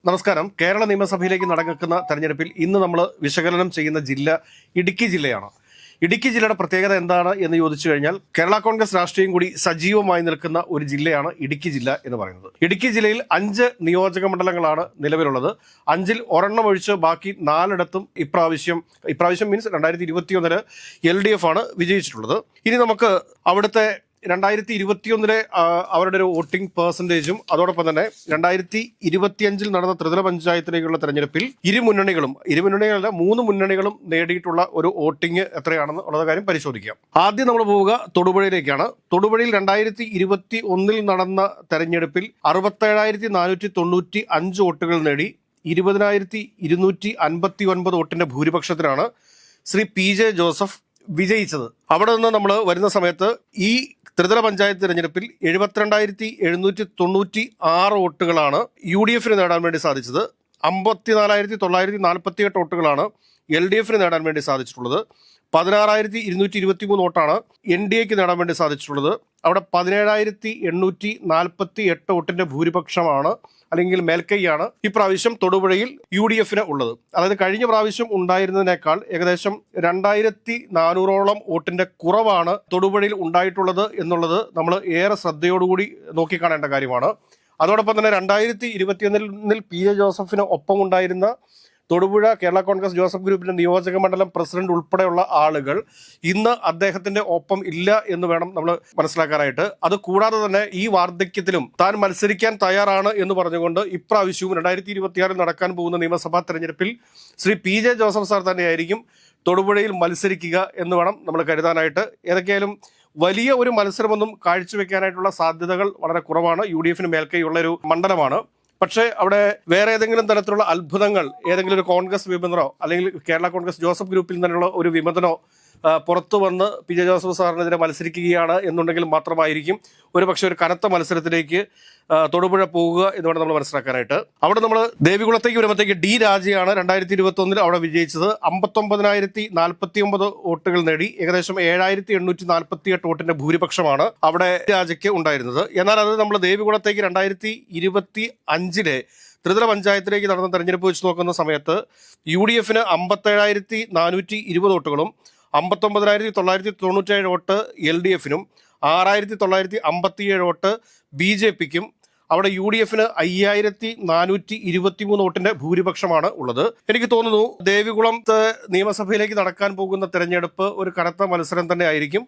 നമസ്കാരം. കേരള നിയമസഭയിലേക്ക് നടക്കുന്ന തെരഞ്ഞെടുപ്പിൽ ഇന്ന് നമ്മൾ വിശകലനം ചെയ്യുന്ന ജില്ല ഇടുക്കി ജില്ലയാണ്. ഇടുക്കി ജില്ലയുടെ പ്രത്യേകത എന്താണ് എന്ന് ചോദിച്ചു കഴിഞ്ഞാൽ കേരള കോൺഗ്രസ് രാഷ്ട്രീയം കൂടി സജീവമായി നിൽക്കുന്ന ഒരു ജില്ലയാണ് ഇടുക്കി ജില്ല എന്ന് പറയുന്നത്. ഇടുക്കി ജില്ലയിൽ 5 നിയോജക മണ്ഡലങ്ങളാണ് നിലവിലുള്ളത്. 5-ൽ ഒരെണ്ണം ഒഴിച്ച് ബാക്കി 4ഇടത്തും ഇപ്രാവശ്യം മീൻസ് 2021 LDF ആണ് വിജയിച്ചിട്ടുള്ളത്. ഇനി നമുക്ക് അവിടുത്തെ 2021 അവരുടെ ഒരു വോട്ടിംഗ് പെർസെൻറ്റേജും അതോടൊപ്പം തന്നെ 2025 നടന്ന ത്രിതല പഞ്ചായത്തിലേക്കുള്ള തെരഞ്ഞെടുപ്പിൽ ഇരു മുന്നണികളല്ല 3 മുന്നണികളും നേടിയിട്ടുള്ള ഒരു വോട്ടിംഗ് എത്രയാണെന്ന് ഉള്ള കാര്യം പരിശോധിക്കാം. ആദ്യം നമ്മൾ പോവുക തൊടുപുഴയിലേക്കാണ്. തൊടുപുഴയിൽ 2021 നടന്ന തെരഞ്ഞെടുപ്പിൽ 67,495 വോട്ടുകൾ നേടി 20,259 വോട്ടിന്റെ ഭൂരിപക്ഷത്തിനാണ് ശ്രീ PJ ജോസഫ് വിജയിച്ചത്. അവിടെ നിന്ന് നമ്മൾ വരുന്ന സമയത്ത് ഈ ത്രിതല പഞ്ചായത്ത് തിരഞ്ഞെടുപ്പിൽ 72,796 വോട്ടുകളാണ് UDF നേടാൻ വേണ്ടി സാധിച്ചത്. 54,948 വോട്ടുകളാണ് LDF നേടാൻ വേണ്ടി സാധിച്ചിട്ടുള്ളത്. 16,223 വോട്ടാണ് NDAക്ക് നേടാൻ വേണ്ടി സാധിച്ചിട്ടുള്ളത്. അവിടെ 17,848 വോട്ടിന്റെ ഭൂരിപക്ഷമാണ് അല്ലെങ്കിൽ മേൽക്കൈയാണ് ഇപ്രാവശ്യം തൊടുപുഴയിൽ UDF ഉള്ളത്. അതായത് കഴിഞ്ഞ പ്രാവശ്യം ഉണ്ടായിരുന്നതിനേക്കാൾ ഏകദേശം 2,400ഓളം വോട്ടിന്റെ കുറവാണ് തൊടുപുഴയിൽ ഉണ്ടായിട്ടുള്ളത് എന്നുള്ളത് നമ്മൾ ഏറെ ശ്രദ്ധയോടുകൂടി നോക്കിക്കാണേണ്ട കാര്യമാണ്. അതോടൊപ്പം തന്നെ 2021 PJ ജോസഫിന് ഒപ്പം ഉണ്ടായിരുന്ന തൊടുപുഴ കേരള കോൺഗ്രസ് ജോസഫ് ഗ്രൂപ്പിന്റെ നിയോജക മണ്ഡലം പ്രസിഡന്റ് ഉൾപ്പെടെയുള്ള ആളുകൾ ഇന്ന് അദ്ദേഹത്തിന്റെ ഒപ്പം ഇല്ല എന്ന് വേണം നമ്മൾ മനസ്സിലാക്കാനായിട്ട്. അത് കൂടാതെ തന്നെ ഈ വാർദ്ധക്യത്തിലും താൻ മത്സരിക്കാൻ തയ്യാറാണ് എന്ന് പറഞ്ഞുകൊണ്ട് ഇപ്രാവശ്യവും 2026 നടക്കാൻ പോകുന്ന നിയമസഭാ തെരഞ്ഞെടുപ്പിൽ ശ്രീ PJ ജോസഫ് സാർ തന്നെയായിരിക്കും തൊടുപുഴയിൽ മത്സരിക്കുക എന്ന് വേണം നമ്മൾ കരുതാനായിട്ട്. ഏതൊക്കെയായാലും വലിയ ഒരു മത്സരമൊന്നും കാഴ്ചവെക്കാനായിട്ടുള്ള സാധ്യതകൾ വളരെ കുറവാണ്. UDF മേൽക്കൈയുള്ള ഒരു മണ്ഡലമാണ്. പക്ഷേ അവിടെ വേറെ ഏതെങ്കിലും തരത്തിലുള്ള അത്ഭുതങ്ങൾ, ഏതെങ്കിലും ഒരു കോൺഗ്രസ് വിമതനോ അല്ലെങ്കിൽ കേരള കോൺഗ്രസ് ജോസഫ് ഗ്രൂപ്പിൽ നിന്നുള്ള ഒരു വിമതനോ പുറത്തു വന്ന് PJ ജോസഫ് സാറിനെതിരെ മത്സരിക്കുകയാണ് എന്നുണ്ടെങ്കിൽ മാത്രമായിരിക്കും ഒരുപക്ഷെ ഒരു കനത്ത മത്സരത്തിലേക്ക് തൊടുപുഴ പോകുക എന്ന് വേണം നമ്മൾ മനസ്സിലാക്കാനായിട്ട്. അവിടെ നമ്മൾ ദേവികുളത്തേക്ക് വരുമ്പോഴത്തേക്ക് D രാജയാണ് 2021 അവിടെ വിജയിച്ചത്. 59,049 വോട്ടുകൾ നേടി ഏകദേശം 7,848 വോട്ടിന്റെ ഭൂരിപക്ഷമാണ് അവിടെ രാജയ്ക്ക് ഉണ്ടായിരുന്നത്. എന്നാൽ അത് നമ്മൾ ദേവികുളത്തേക്ക് 2025 ത്രിതല പഞ്ചായത്തിലേക്ക് നടന്ന തെരഞ്ഞെടുപ്പ് വെച്ച് നോക്കുന്ന സമയത്ത് UDF 57,420 വോട്ടുകളും 59,997 വോട്ട് LDF 6,957 വോട്ട് BJPക്കും അവിടെ UDF 5,423 വോട്ടിന്റെ ഭൂരിപക്ഷമാണ് ഉള്ളത്. എനിക്ക് തോന്നുന്നു ദേവികുളത്ത് നിയമസഭയിലേക്ക് നടക്കാൻ പോകുന്ന തെരഞ്ഞെടുപ്പ് ഒരു കനത്ത മത്സരം തന്നെ ആയിരിക്കും.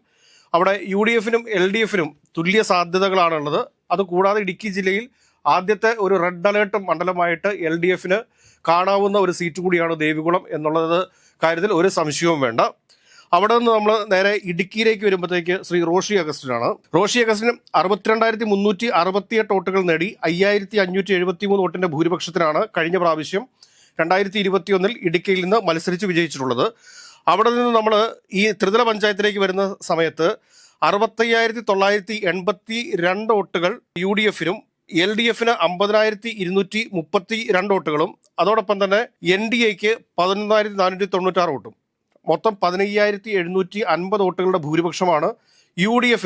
അവിടെ UDF LDF തുല്യ സാധ്യതകളാണുള്ളത്. അതുകൂടാതെ ഇടുക്കി ജില്ലയിൽ ആദ്യത്തെ ഒരു റെഡ് അലേർട്ട് മണ്ഡലമായിട്ട് LDF കാണാവുന്ന ഒരു സീറ്റ് കൂടിയാണ് ദേവികുളം എന്നുള്ളത് കാര്യത്തിൽ ഒരു സംശയവും വേണ്ട. അവിടെ നിന്ന് നമ്മൾ നേരെ ഇടുക്കിയിലേക്ക് വരുമ്പോഴത്തേക്ക് ശ്രീ റോഷി അഗസ്റ്റിനാണ്. റോഷി അഗസ്റ്റിന് 62,368 വോട്ടുകൾ നേടി 5,573 വോട്ടിന്റെ ഭൂരിപക്ഷത്തിനാണ് കഴിഞ്ഞ പ്രാവശ്യം 2021 ഇടുക്കിയിൽ നിന്ന് മത്സരിച്ച് വിജയിച്ചിട്ടുള്ളത്. അവിടെ നിന്ന് നമ്മൾ ഈ ത്രിതല പഞ്ചായത്തിലേക്ക് വരുന്ന സമയത്ത് 65,982 വോട്ടുകൾ UDF LDF 50,232 വോട്ടുകളും അതോടൊപ്പം തന്നെ NDAക്ക് 11,496 വോട്ടും മൊത്തം 15,750 വോട്ടുകളുടെ ഭൂരിപക്ഷമാണ് UDF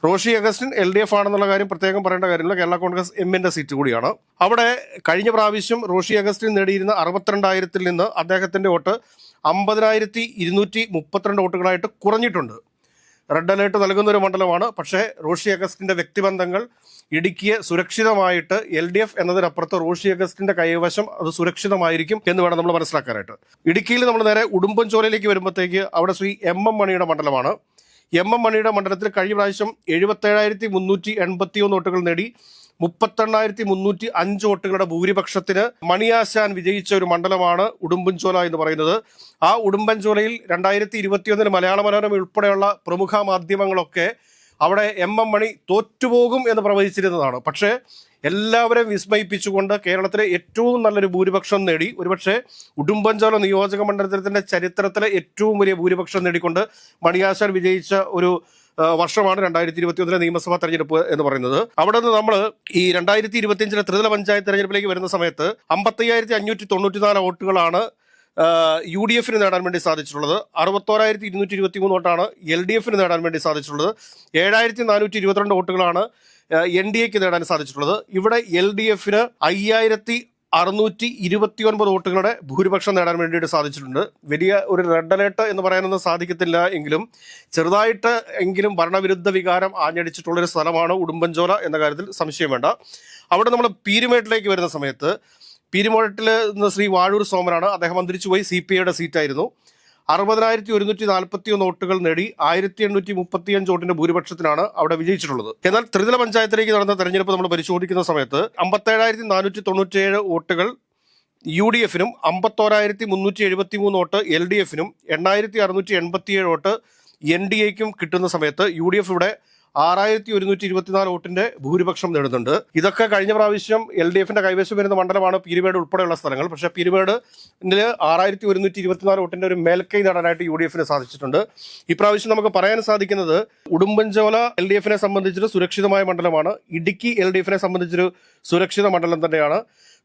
റോഷി അഗസ്റ്റിൻ LDF ആണെന്നുള്ള കാര്യം പ്രത്യേകം പറയേണ്ട കാര്യമില്ല. കേരള കോൺഗ്രസ് എമ്മിന്റെ സീറ്റ് കൂടിയാണ്. അവിടെ കഴിഞ്ഞ പ്രാവശ്യം റോഷി അഗസ്റ്റിൻ നേടിയിരുന്ന 62,000-ൽ നിന്ന് അദ്ദേഹത്തിന്റെ വോട്ട് 50,232 വോട്ടുകളായിട്ട് കുറഞ്ഞിട്ടുണ്ട്. റെഡ് അലേർട്ട് നൽകുന്ന ഒരു മണ്ഡലമാണ്. പക്ഷേ റോഷി അഗസ്റ്റിന്റെ വ്യക്തിബന്ധങ്ങൾ ഇടുക്കിയെ സുരക്ഷിതമായിട്ട് LDF എന്നതിനപ്പുറത്ത് റോഷി അഗസ്റ്റിന്റെ കൈവശം അത് സുരക്ഷിതമായിരിക്കും എന്ന് വേണം നമ്മൾ മനസ്സിലാക്കാനായിട്ട്. ഇടുക്കിയിൽ നമ്മൾ നേരെ ഉടുമ്പൻചോലയിലേക്ക് വരുമ്പോഴത്തേക്ക് അവിടെ ശ്രീ MM മണിയുടെ മണ്ഡലമാണ്. MM മണിയുടെ മണ്ഡലത്തിൽ കഴിഞ്ഞ പ്രാവശ്യം 77,381 വോട്ടുകൾ നേടി 38,305 വോട്ടുകളുടെ ഭൂരിപക്ഷത്തിന് മണിയാശാൻ വിജയിച്ച ഒരു മണ്ഡലമാണ് ഉടുമ്പൻചോല എന്ന് പറയുന്നത്. ആ ഉടുമ്പൻചോലയിൽ 2021 മലയാള മനോരമ ഉൾപ്പെടെയുള്ള പ്രമുഖ മാധ്യമങ്ങളൊക്കെ അവിടെ MM മണി തോറ്റുപോകും എന്ന് പ്രവചിച്ചിരുന്നതാണ്. പക്ഷേ എല്ലാവരെയും വിസ്മയിപ്പിച്ചുകൊണ്ട് കേരളത്തിലെ ഏറ്റവും നല്ലൊരു ഭൂരിപക്ഷം നേടി, ഒരുപക്ഷെ ഉടുമ്പൻചോല നിയോജക മണ്ഡലത്തിന്റെ ചരിത്രത്തിലെ ഏറ്റവും വലിയ ഭൂരിപക്ഷം നേടിക്കൊണ്ട് മണിയാശാൻ വിജയിച്ച ഒരു വർഷമാണ് 2021 നിയമസഭാ തെരഞ്ഞെടുപ്പ് എന്ന് പറയുന്നത്. അവിടെ നിന്ന് നമ്മൾ ഈ 2025 ത്രിതല പഞ്ചായത്ത് തെരഞ്ഞെടുപ്പിലേക്ക് വരുന്ന സമയത്ത് 55,594 വോട്ടുകളാണ് UDF നേടാൻ വേണ്ടി സാധിച്ചിട്ടുള്ളത്. 61,223 വോട്ടാണ് LDF നേടാൻ വേണ്ടി സാധിച്ചിട്ടുള്ളത്. 7,422 വോട്ടുകളാണ് NDAക്ക് നേടാൻ സാധിച്ചിട്ടുള്ളത്. ഇവിടെ LDF 5,000 629 വോട്ടുകളുടെ ഭൂരിപക്ഷം നേടാൻ വേണ്ടിയിട്ട് സാധിച്ചിട്ടുണ്ട്. വലിയ ഒരു റെഡ് അലേർട്ട് എന്ന് പറയാനൊന്നും സാധിക്കത്തില്ല എങ്കിലും ചെറുതായിട്ട് എങ്കിലും ഭരണവിരുദ്ധ വികാരം ആഞ്ഞടിച്ചിട്ടുള്ളൊരു സ്ഥലമാണ് ഉടുമ്പൻചോല എന്ന കാര്യത്തിൽ സംശയം വേണ്ട. അവിടെ നമ്മൾ പീരുമേട്ടിലേക്ക് വരുന്ന സമയത്ത് പീരുമേട്ടിൽ നിന്ന് ശ്രീ വാഴൂർ സോമനാണ്. അദ്ദേഹം അന്തരിച്ചുപോയി. CPIയുടെ സീറ്റായിരുന്നു. 60,141 വോട്ടുകൾ നേടി 1,835 വോട്ടിന്റെ ഭൂരിപക്ഷത്തിനാണ് അവിടെ വിജയിച്ചിട്ടുള്ളത്. എന്നാൽ ത്രിതല പഞ്ചായത്തിലേക്ക് നടന്ന തെരഞ്ഞെടുപ്പ് നമ്മൾ പരിശോധിക്കുന്ന സമയത്ത് 57,497 വോട്ടുകൾ UDFനും 51,373 വോട്ട് LDFനും 8,687 വോട്ട് NDAയ്ക്കും കിട്ടുന്ന സമയത്ത് UDF ഇവിടെ 6,124 വോട്ടിന്റെ ഭൂരിപക്ഷം നേടുന്നുണ്ട്. ഇതൊക്കെ കഴിഞ്ഞ പ്രാവശ്യം LDFന്റെ കൈവശം വരുന്ന മണ്ഡലമാണ് പീരുമേട് ഉൾപ്പെടെയുള്ള സ്ഥലങ്ങൾ. പക്ഷേ പീരുമേട് 6,124 വോട്ടിന്റെ ഒരു മേൽക്കൈ നേടാനായിട്ട് UDFന് സാധിച്ചിട്ടുണ്ട്. ഇപ്രാവശ്യം നമുക്ക് പറയാൻ സാധിക്കുന്നത് ഉടുമ്പൻചോല LDFനെ സംബന്ധിച്ചൊരു സുരക്ഷിതമായ മണ്ഡലമാണ്. ഇടുക്കി LDFനെ സംബന്ധിച്ചൊരു സുരക്ഷിത മണ്ഡലം തന്നെയാണ്.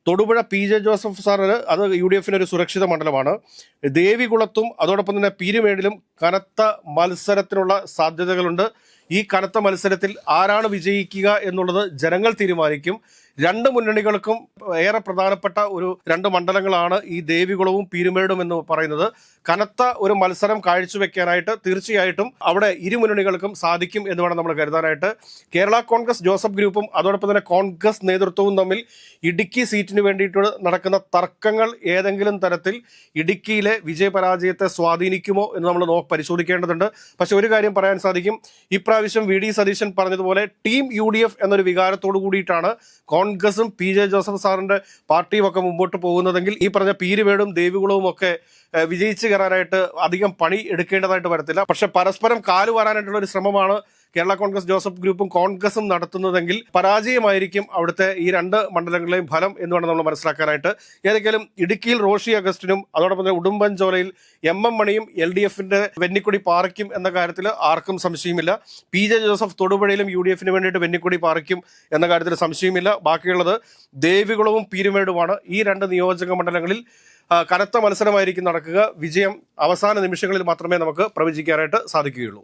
തൊടുപുഴ PJ ജോസഫ് സാറിന് അത് UDFന് ഒരു സുരക്ഷിത മണ്ഡലമാണ്. ദേവികുളത്തും അതോടൊപ്പം തന്നെ പീരുമേടിലും കനത്ത മത്സരത്തിനുള്ള സാധ്യതകളുണ്ട്. ഈ കനത്ത മത്സരത്തിൽ ആരാണ് വിജയിക്കുക എന്നുള്ളത് ജനങ്ങൾ തീരുമാനിക്കും. രണ്ട് മുന്നണികൾക്കും ഏറെ പ്രധാനപ്പെട്ട രണ്ട് മണ്ഡലങ്ങളാണ് ഈ ദേവികുളവും പീരുമേടും എന്ന് പറയുന്നത്. കനത്ത ഒരു മത്സരം കാഴ്ചവെക്കാനായിട്ട് തീർച്ചയായിട്ടും അവിടെ ഇരു മുന്നണികൾക്കും സാധിക്കും എന്ന് വേണം നമ്മൾ കരുതാനായിട്ട്. കേരള കോൺഗ്രസ് ജോസഫ് ഗ്രൂപ്പും അതോടൊപ്പം തന്നെ കോൺഗ്രസ് നേതൃത്വവും തമ്മിൽ ഇടുക്കി സീറ്റിന് വേണ്ടിയിട്ട് നടക്കുന്ന തർക്കങ്ങൾ ഏതെങ്കിലും തരത്തിൽ ഇടുക്കിയിലെ വിജയപരാജയത്തെ സ്വാധീനിക്കുമോ എന്ന് നമ്മൾ പരിശോധിക്കേണ്ടതുണ്ട്. പക്ഷെ ഒരു കാര്യം പറയാൻ സാധിക്കും, ഇപ്രാവശ്യം VD സതീശൻ പറഞ്ഞതുപോലെ ടീം UDF എന്നൊരു വികാരത്തോടു കൂടിയിട്ടാണ് കോൺഗ്രസും PJ ജോസഫ് സാറിന്റെ പാർട്ടിയും ഒക്കെ മുമ്പോട്ട് പോകുന്നതെങ്കിൽ ഈ പറഞ്ഞ പീരുമേടും ദേവികുളവും ഒക്കെ വിജയിച്ച് കയറാനായിട്ട് അധികം പണി എടുക്കേണ്ടതായിട്ട് വരത്തില്ല. പക്ഷെ പരസ്പരം കാലു വരാനായിട്ടുള്ള ഒരു ശ്രമമാണ് കേരള കോൺഗ്രസ് ജോസഫ് ഗ്രൂപ്പും കോൺഗ്രസും നടത്തുന്നതെങ്കിൽ പരാജയമായിരിക്കും അവിടുത്തെ ഈ രണ്ട് മണ്ഡലങ്ങളിലെയും ഫലം എന്ന് വേണം നമ്മൾ മനസ്സിലാക്കാനായിട്ട്. ഏതെങ്കിലും ഇടുക്കിയിൽ റോഷി അഗസ്റ്റിനും അതോടൊപ്പം തന്നെ ഉടുമ്പൻചോലയിൽ MM മണിയും LDFന്റെ വെന്നിക്കൊടി പാറിക്കും എന്ന കാര്യത്തിൽ ആർക്കും സംശയമില്ല. PJ ജോസഫ് തൊടുപുഴയിലും UDFന് വേണ്ടിയിട്ട് വെന്നിക്കൊടി പാറിക്കും എന്ന കാര്യത്തിൽ സംശയമില്ല. ബാക്കിയുള്ളത് ദേവികുളവും പീരുമേടുമാണ്. ഈ രണ്ട് നിയോജക മണ്ഡലങ്ങളിൽ കനത്ത മത്സരമായിരിക്കും നടക്കുക. വിജയം അവസാന നിമിഷങ്ങളിൽ മാത്രമേ നമുക്ക് പ്രവചിക്കാനായിട്ട് സാധിക്കുകയുള്ളൂ.